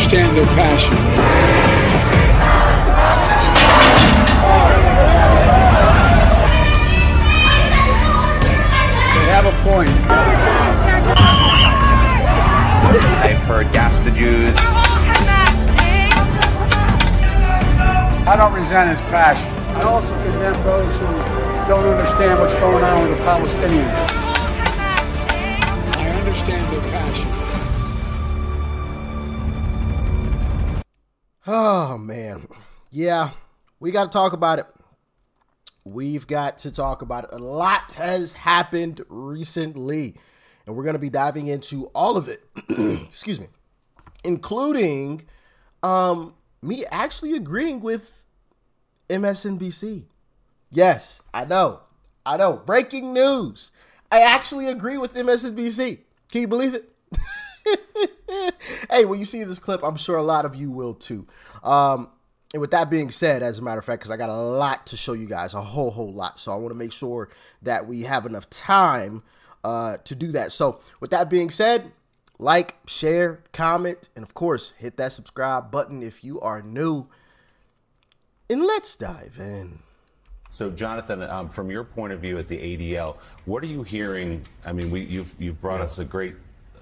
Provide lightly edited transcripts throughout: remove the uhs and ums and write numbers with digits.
understand their passion. They have a point. I've heard gas the Jews. I don't resent his passion. I also condemn those who don't understand what's going on with the Palestinians. I understand their passion. Oh, man. Yeah, we got to talk about it. We've got to talk about it. A lot has happened recently, and we're going to be diving into all of it. Excuse me. Including me actually agreeing with MSNBC. Yes, I know. Breaking news. I actually agree with MSNBC. Can you believe it? Hey, when you see this clip, I'm sure a lot of you will too. And with that being said, as a matter of fact, because I got a lot to show you guys, a whole lot. So I want to make sure that we have enough time to do that. So with that being said, like, share, comment, and of course, hit that subscribe button if you are new. And let's dive in. So, Jonathan, from your point of view at the ADL, what are you hearing? I mean, you've brought us a great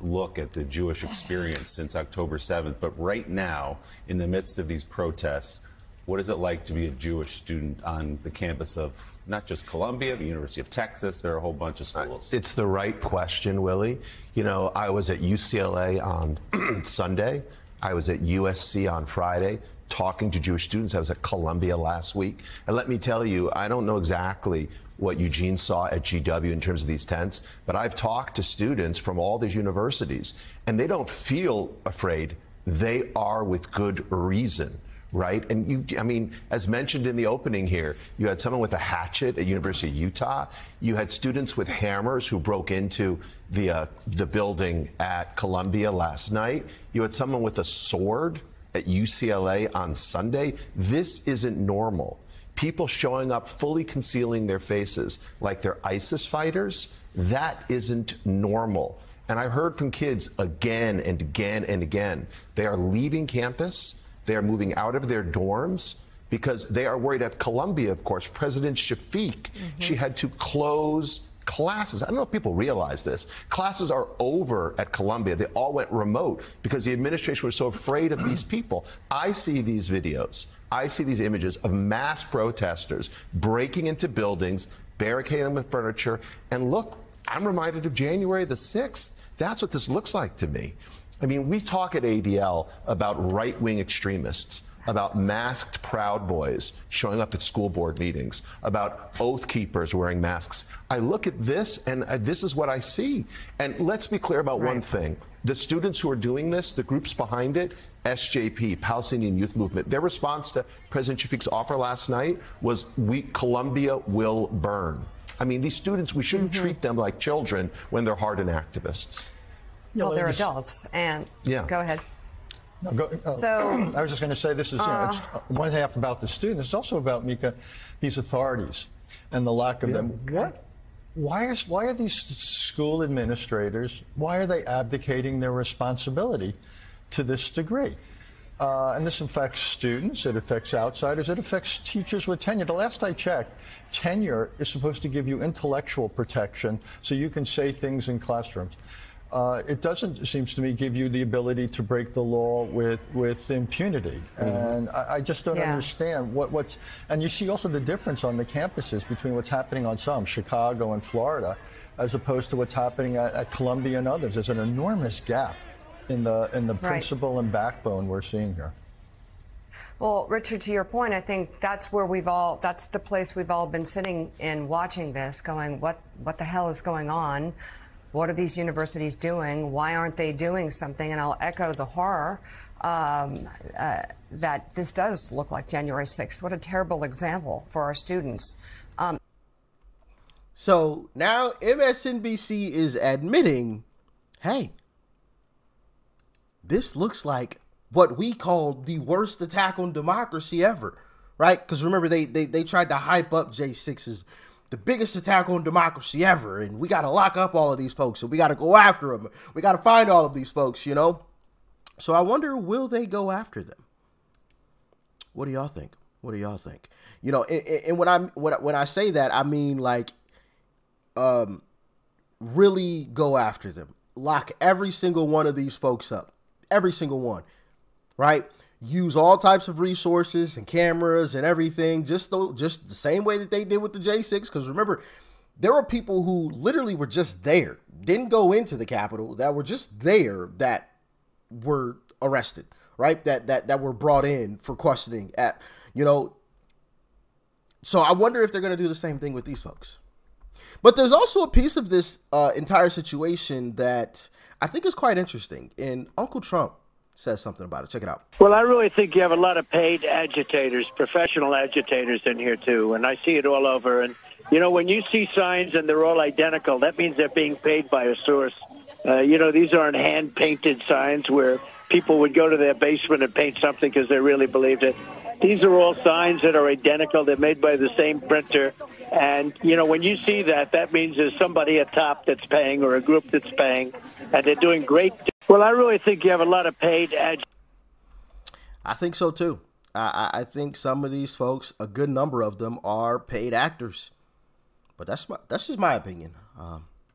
look at the Jewish experience since October 7th, but right now, in the midst of these protests, what is it like to be a Jewish student on the campus of not just Columbia, but University of Texas? There are a whole bunch of schools. It's the right question, Willie. You know, I was at UCLA on Sunday. I was at USC on Friday talking to Jewish students. I was at Columbia last week. And let me tell you, I don't know exactly what Eugene saw at GW in terms of these tents, but I've talked to students from all these universities, and they don't feel afraid. They are with good reason. Right? And I mean, as mentioned in the opening here, you had someone with a hatchet at University of Utah. You had students with hammers who broke into the building at Columbia last night. You had someone with a sword at UCLA on Sunday. This isn't normal. People showing up fully concealing their faces like they're ISIS fighters, that isn't normal. And I heard from kids again and again and again. They are leaving campus. They are moving out of their dorms because they are worried. At Columbia, of course, President Shafiq, she had to close classes. I don't know if people realize this. Classes are over at Columbia. They all went remote because the administration was so afraid of these people. I see these videos. I see these images of mass protesters breaking into buildings, barricading them with furniture. And look, I'm reminded of January the 6th. That's what this looks like to me. I mean, we talk at ADL about right-wing extremists, about masked Proud Boys showing up at school board meetings, about Oath Keepers wearing masks. I look at this, and this is what I see. And let's be clear about one thing. The students who are doing this, the groups behind it, SJP, Palestinian Youth Movement, their response to President Shafiq's offer last night was, Columbia will burn. I mean, these students, we shouldn't treat them like children when they're hardened activists. Well, they're adults, and go ahead. No, so I was just going to say this is it's one half about the students. It's also about, Mika, these authorities and the lack of them. Why are these school administrators? Why are they abdicating their responsibility to this degree? And this affects students. It affects outsiders. It affects teachers with tenure. The last I checked, tenure is supposed to give you intellectual protection so you can say things in classrooms. It doesn't, it seems to me, give you the ability to break the law with impunity. And I just don't understand what's, and you see also the difference on the campuses between what's happening on some, Chicago and Florida, as opposed to what's happening at Columbia and others. There's an enormous gap in the principle and backbone we're seeing here. Well, Richard, to your point, I think that's where that's the place we've all been sitting in watching this, going, what the hell is going on? What are these universities doing? Why aren't they doing something? And I'll echo the horror that this does look like January 6th. What a terrible example for our students. So now MSNBC is admitting, hey, this looks like what we call the worst attack on democracy ever, right? Because remember, they tried to hype up J6 as the biggest attack on democracy ever, and we got to lock up all of these folks, and we got to go after them. We got to find all of these folks, you know? So I wonder, will they go after them? What do y'all think? What do y'all think? You know, and when I say that, I mean like, really go after them. Lock every single one of these folks up. Every single one, right? Use all types of resources and cameras and everything, just the same way that they did with the J6. Because remember, there were people who literally were just there, didn't go into the Capitol, that were just there, that were arrested, right? That were brought in for questioning at, you know. So I wonder if they're going to do the same thing with these folks. But there's also a piece of this entire situation that I think is quite interesting. And Uncle Trump says something about it. Check it out. Well, I really think you have a lot of paid agitators, professional agitators in here, too. And I see it all over. And, you know, when you see signs and they're all identical, that means they're being paid by a source. You know, these aren't hand-painted signs where people would go to their basement and paint something because they really believed it. These are all signs that are identical. They're made by the same printer. And, you know, when you see that, that means there's somebody at top that's paying or a group that's paying. And they're doing great. Well, I really think you have a lot of paid agitators. I think so, too. I think some of these folks, a good number of them, are paid actors. But that's just my opinion.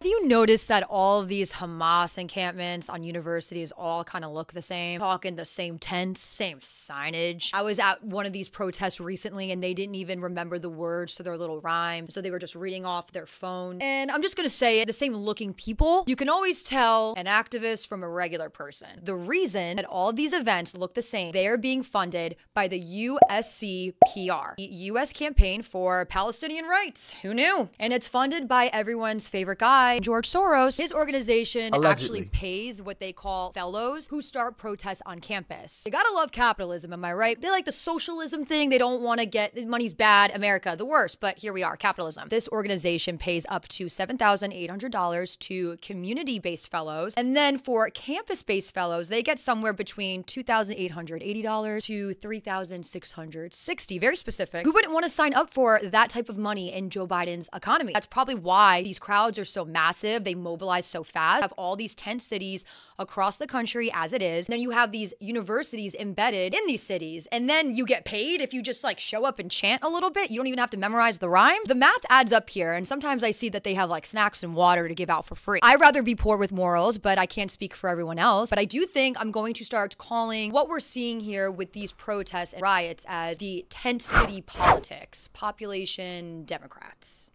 Have you noticed that all of these Hamas encampments on universities all kind of look the same? Talking the same tents, same signage. I was at one of these protests recently and they didn't even remember the words to their little rhyme. So they were just reading off their phone. And I'm just going to say it, the same looking people. You can always tell an activist from a regular person. The reason that all of these events look the same, they are being funded by the USCPR, the U.S. Campaign for Palestinian Rights. Who knew? And it's funded by everyone's favorite guy, George Soros. His organization allegedly actually pays what they call fellows who start protests on campus. You gotta love capitalism, am I right? They like the socialism thing. They don't want to get money's bad, America, the worst. But here we are, capitalism. This organization pays up to $7,800 to community-based fellows. And then for campus-based fellows, they get somewhere between $2,880 to $3,660. Very specific. Who wouldn't want to sign up for that type of money in Joe Biden's economy? That's probably why these crowds are so massive. They mobilize so fast. Have all these tent cities across the country as it is. And then you have these universities embedded in these cities. And then you get paid if you just like show up and chant a little bit. You don't even have to memorize the rhyme. The math adds up here. And sometimes I see that they have like snacks and water to give out for free. I'd rather be poor with morals, but I can't speak for everyone else. But I do think I'm going to start calling what we're seeing here with these protests and riots as the tent city politics. Population Democrats.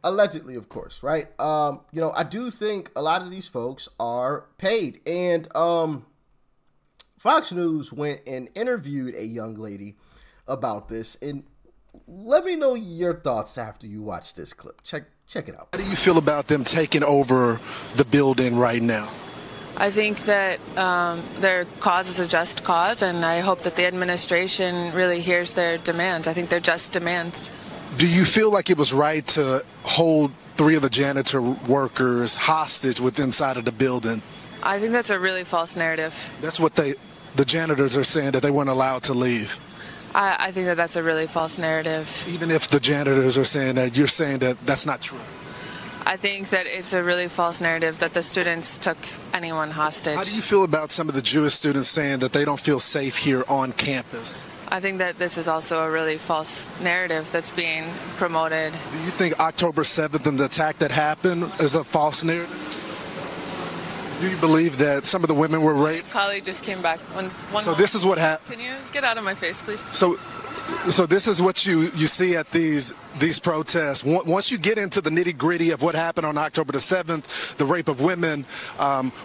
Allegedly, of course, right? You know, I do think a lot of these folks are paid. And Fox News went and interviewed a young lady about this. And let me know your thoughts after you watch this clip. Check it out. How do you feel about them taking over the building right now? I think that their cause is a just cause, and I hope that the administration really hears their demands. I think they're just demands. Do you feel like it was right to hold 3 of the janitor workers hostage inside of the building? I think that's a really false narrative. That's what the janitors are saying, that they weren't allowed to leave. I think that that's a really false narrative. Even if the janitors are saying that, you're saying that that's not true. I think that it's a really false narrative that the students took anyone hostage. How do you feel about some of the Jewish students saying that they don't feel safe here on campus? I think that this is also a really false narrative that's being promoted. Do you think October 7th and the attack that happened is a false narrative? Do you believe that some of the women were raped? My colleague just came back. So this is what happened. Can you get out of my face, please? So this is what you see at these protests. Once you get into the nitty-gritty of what happened on October the 7th, the rape of women,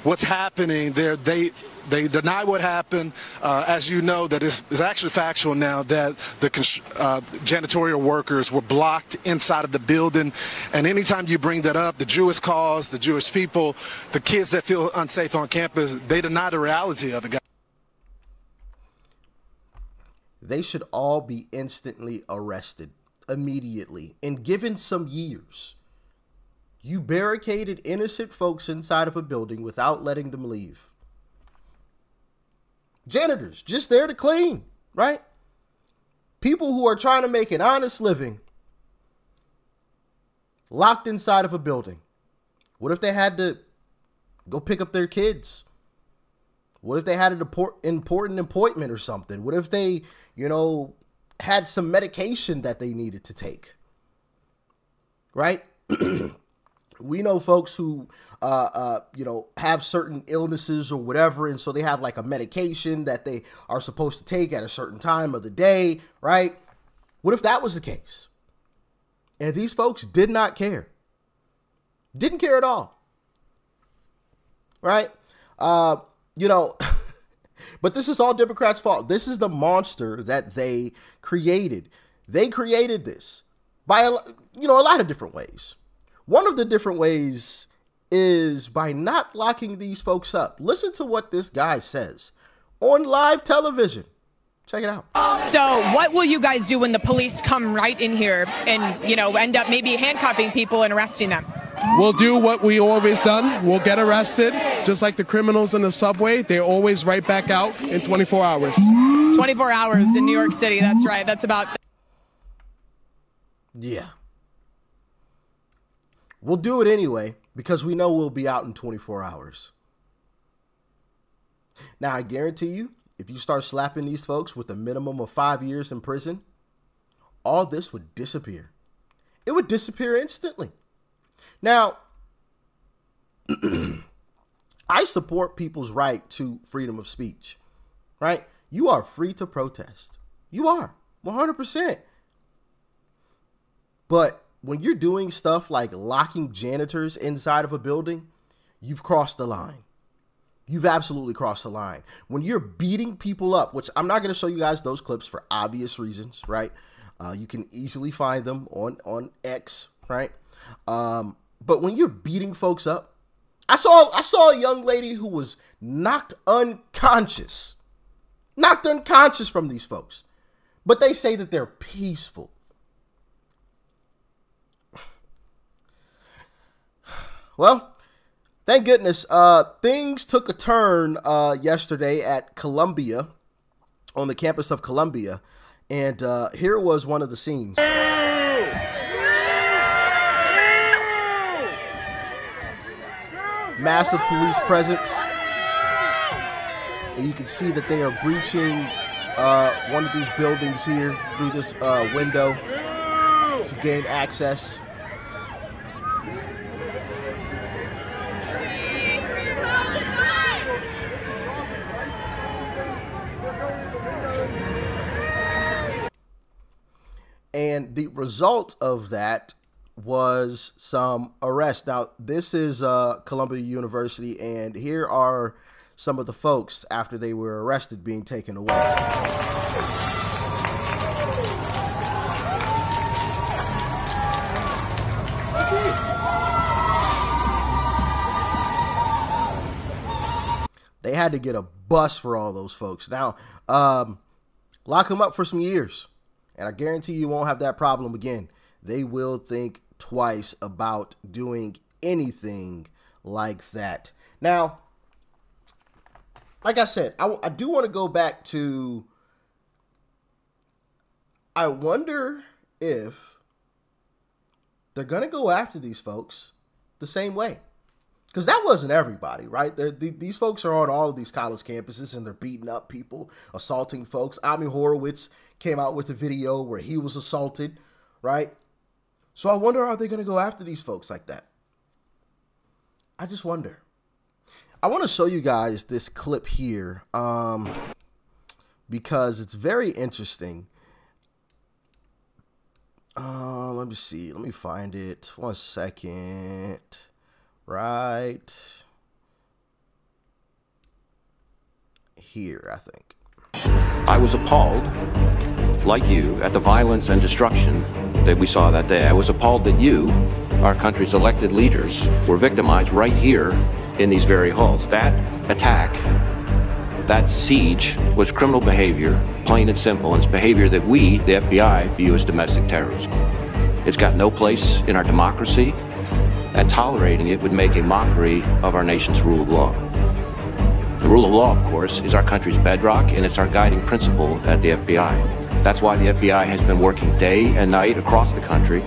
what's happening there, they deny what happened. As you know, that is actually factual now, that the janitorial workers were blocked inside of the building. And anytime you bring that up, the Jewish cause, the Jewish people, the kids that feel unsafe on campus, they deny the reality of it. They should all be instantly arrested immediately and given some years. You barricaded innocent folks inside of a building without letting them leave. Janitors, just there to clean, right? People who are trying to make an honest living, locked inside of a building. What if they had to go pick up their kids? What if they had an important appointment or something? What if they, had some medication that they needed to take? Right? We know folks who, have certain illnesses or whatever, and so they have like a medication that they are supposed to take at a certain time of the day, right? What if that was the case? And these folks did not care. Didn't care at all. Right? But this is all Democrats' fault. This is the monster that they created. They created this by, a lot of different ways. One of the different ways is by not locking these folks up. Listen to what this guy says on live television. Check it out. So what will you guys do when the police come right in here and, end up maybe handcuffing people and arresting them? We'll do what we always done. We'll get arrested, just like the criminals in the subway. They're always right back out in 24 hours. 24 hours in New York City. That's right. That's about... Yeah. We'll do it anyway because we know we'll be out in 24 hours. Now, I guarantee you, if you start slapping these folks with a minimum of 5 years in prison, all this would disappear. It would disappear instantly. Now, I support people's right to freedom of speech, right? You are free to protest. You are 100%. But when you're doing stuff like locking janitors inside of a building, you've crossed the line. You've absolutely crossed the line. When you're beating people up, which I'm not going to show you guys those clips for obvious reasons, right? You can easily find them on X, right? But when you're beating folks up, I saw a young lady who was knocked unconscious from these folks, but they say that they're peaceful. Well, thank goodness. Things took a turn yesterday at Columbia, on the campus of Columbia, and here was one of the scenes. Massive police presence, and you can see that they are breaching one of these buildings here through this window to gain access. And the result of that was some arrests. Now, this is Columbia University, and here are some of the folks after they were arrested being taken away. They had to get a bus for all those folks. Now, lock them up for some years, and I guarantee you won't have that problem again. They will think twice about doing anything like that. Now, like I said, I do want to go back to, I wonder if they're going to go after these folks the same way. Because that wasn't everybody, right? These folks are on all of these college campuses, and they're beating up people, assaulting folks. Ami Horowitz came out with a video where he was assaulted, right? So I wonder, are they going to go after these folks like that? I just wonder. I want to show you guys this clip here because it's very interesting. Let me see. Let me find it. 1 second. Right here, I think. I was appalled, like you, at the violence and destruction that we saw that day. I was appalled that you, our country's elected leaders, were victimized right here in these very halls. That attack, that siege, was criminal behavior, plain and simple, and it's behavior that we, the FBI, view as domestic terrorism. It's got no place in our democracy, and tolerating it would make a mockery of our nation's rule of law. The rule of law, of course, is our country's bedrock, and it's our guiding principle at the FBI. That's why the FBI has been working day and night across the country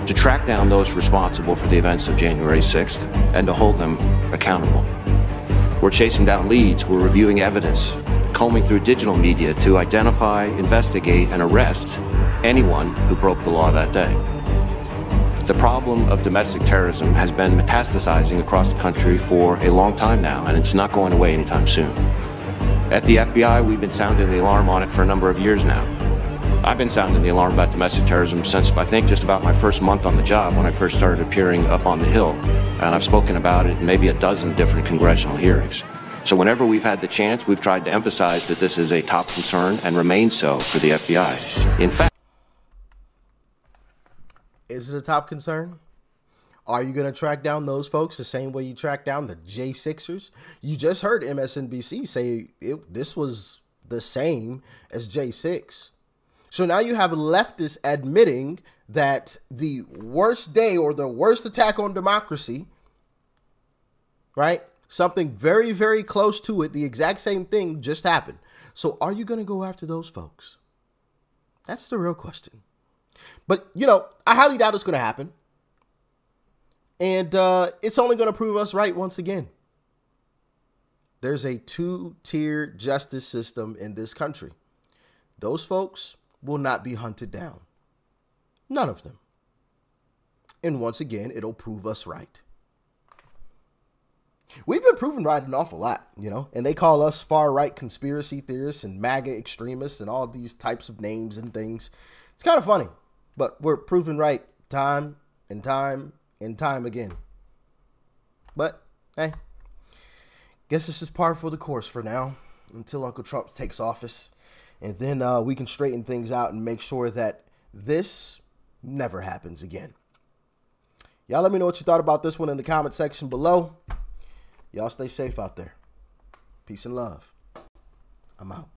to track down those responsible for the events of January 6th and to hold them accountable. We're chasing down leads, we're reviewing evidence, combing through digital media to identify, investigate, and arrest anyone who broke the law that day. The problem of domestic terrorism has been metastasizing across the country for a long time now, and it's not going away anytime soon. At the FBI, we've been sounding the alarm on it for a number of years now. I've been sounding the alarm about domestic terrorism since, I think, just about my first month on the job when I first started appearing up on the Hill. And I've spoken about it in maybe a dozen different congressional hearings. So whenever we've had the chance, we've tried to emphasize that this is a top concern and remains so for the FBI. In fact, is it a top concern? Are you going to track down those folks the same way you track down the J6ers? You just heard MSNBC say this was the same as J6. So now you have leftists admitting that the worst day or the worst attack on democracy, right? Something very, very close to it, the exact same thing just happened. So are you going to go after those folks? That's the real question. But, you know, I highly doubt it's going to happen. And it's only going to prove us right once again. There's a two-tier justice system in this country. Those folks will not be hunted down. None of them. And once again, it'll prove us right. We've been proven right an awful lot, you know, and they call us far-right conspiracy theorists and MAGA extremists and all these types of names and things. It's kind of funny, but we're proven right time and time and time again. But, hey, guess it's just par for the course for now until Uncle Trump takes office. And then we can straighten things out and make sure that this never happens again. Y'all let me know what you thought about this one in the comment section below. Y'all stay safe out there. Peace and love. I'm out.